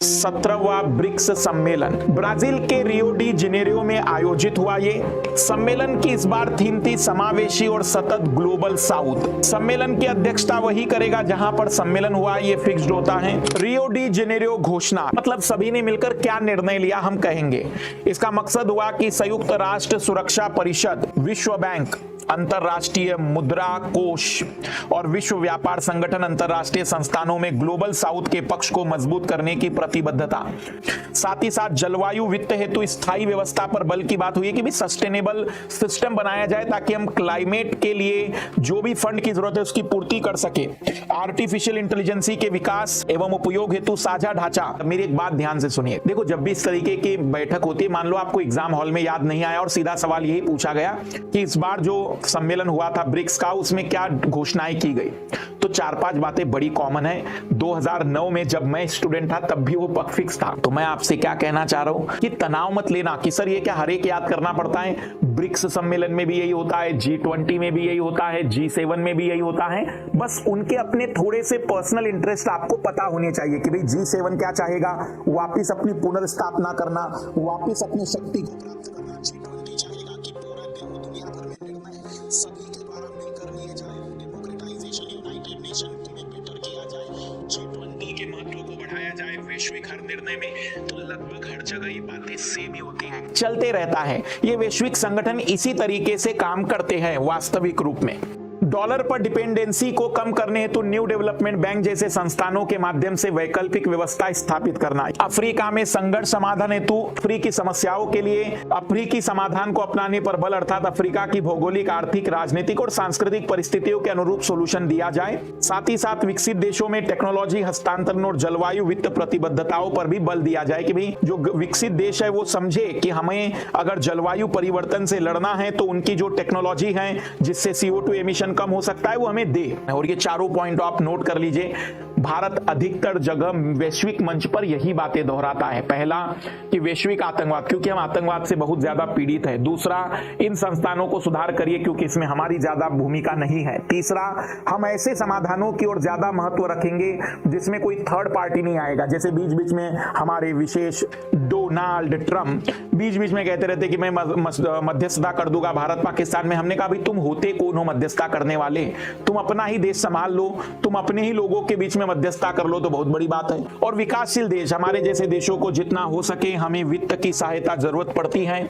17वां BRICS सम्मेलन Brazil के Rio de Janeiro में आयोजित हुआ। ये सम्मेलन की इस बार थीम थी समावेशी और सतत ग्लोबल साउथ। सम्मेलन की अध्यक्षता वही करेगा जहां पर सम्मेलन हुआ, ये फिक्स्ड होता है। रियो डी जेनेरियो घोषणा मतलब सभी ने मिलकर क्या निर्णय लिया हम कहेंगे। इसका मकसद हुआ कि संयुक्त राष्ट्र सुरक्षा परिषद, विश्व बैंक, अंतरराष्ट्रीय मुद्रा कोष और विश्व व्यापार संगठन अंतरराष्ट्रीय संस्थानों में ग्लोबल साउथ के पक्ष को मजबूत करने की प्रतिबद्धता। साथ ही साथ जलवायु वित्त हेतु स्थायी व्यवस्था पर बल की बात हुई है कि भी सस्टेनेबल सिस्टम बनाया जाए ताकि हम क्लाइमेट के लिए जो भी फंड की जरूरत है उसकी पूर्ति कर सके। आर्टिफिशियल इंटेलिजेंसी के विकास एवं उपयोग हेतु साझा ढांचा। मेरी एक बात ध्यान से सुनिए, देखो जब भी इस तरीके की बैठक होती है, मान लो आपको एग्जाम हॉल में याद नहीं आया और सीधा सवाल यही पूछा गया कि इस बार जो सम्मेलन हुआ था ब्रिक्स का, उसमें क्या घोषणाएं की गई, तो 4-5 बातें बड़ी कॉमन है। 2009 में जब मैं स्टूडेंट था तब भी वो फिक्स था। तो मैं आपसे क्या कहना चाह रहा हूं कि तनाव मत लेना कि सर ये क्या हर एक याद करना पड़ता है। ब्रिक्स सम्मेलन में भी यही होता है, G20 में भी यही होता है, G7 में भी यही होता है। बस उनके अपने थोड़े से पर्सनल इंटरेस्ट आपको पता होने चाहिए कि भाई G7 क्या चाहेगा, वापिस अपनी पुनर्स्थापना करना, वापिस अपनी शक्ति को प्राप्त करना। G20 चाहेगा कि पूरा दुनिया भर में निर्णय सभी के द्वारा मिलकर लिए जाए, डेमोक्रेटाइजेशन, यूनाइटेड नेशन में बेटर किया जाए, G20 के महत्व को बढ़ाया जाए वैश्विक हर निर्णय में। तो लगभग हर जगह ये बातें सेम ही होती हैं, चलते रहता है। ये वैश्विक संगठन इसी तरीके से काम करते हैं वास्तविक रूप में। डॉलर पर डिपेंडेंसी को कम करने हेतु न्यू डेवलपमेंट बैंक जैसे संस्थानों के माध्यम से वैकल्पिक व्यवस्था स्थापित करना। अफ्रीका में संघर्ष समाधान हेतु अफ्रीकी समस्याओं के लिए अफ्रीकी समाधान को अपनाने पर बल, अर्थात अफ्रीका की भौगोलिक, आर्थिक, राजनीतिक और सांस्कृतिक परिस्थितियों के अनुरूप सोल्यूशन दिया जाए। साथ ही साथ विकसित देशों में टेक्नोलॉजी हस्तांतरण और जलवायु वित्त प्रतिबद्धताओं पर भी बल दिया जाए कि भाई जो विकसित देश है वो समझे कि हमें अगर जलवायु परिवर्तन से लड़ना है तो उनकी जो टेक्नोलॉजी है जिससे CO2 एमिशन कम हो सकता है वो हमें दे। और ये चारों पॉइंट आप नोट कर लीजिए। भारत अधिकतर जगह वैश्विक मंच पर यही बातें दोहराता है। पहला कि वैश्विक आतंकवाद, क्योंकि हम आतंकवाद से बहुत ज्यादा पीड़ित है। दूसरा, इन संस्थानों को सुधार करिए क्योंकि इसमें हमारी ज्यादा भूमिका नहीं है। तीसरा, हम ऐसे समाधानों की ओर ज्यादा महत्व रखेंगे जिसमें कोई थर्ड पार्टी नहीं आएगा। जैसे बीच बीच में हमारे विशेष डोनाल्ड ट्रम्प बीच बीच में कहते रहते कि मैं मध्यस्थता कर दूंगा भारत पाकिस्तान में। हमने कहा भाई तुम होते कौन हो मध्यस्थता करने वाले? तुम अपना ही देश संभाल लो, तुम अपने ही लोगों के बीच में मध्यस्थता कर लो तो बहुत बड़ी बात है। और विकासशील देश, हमारे जैसे देशों को जितना हो सके हमें वित्त की सहायता जरूरत पड़ती है।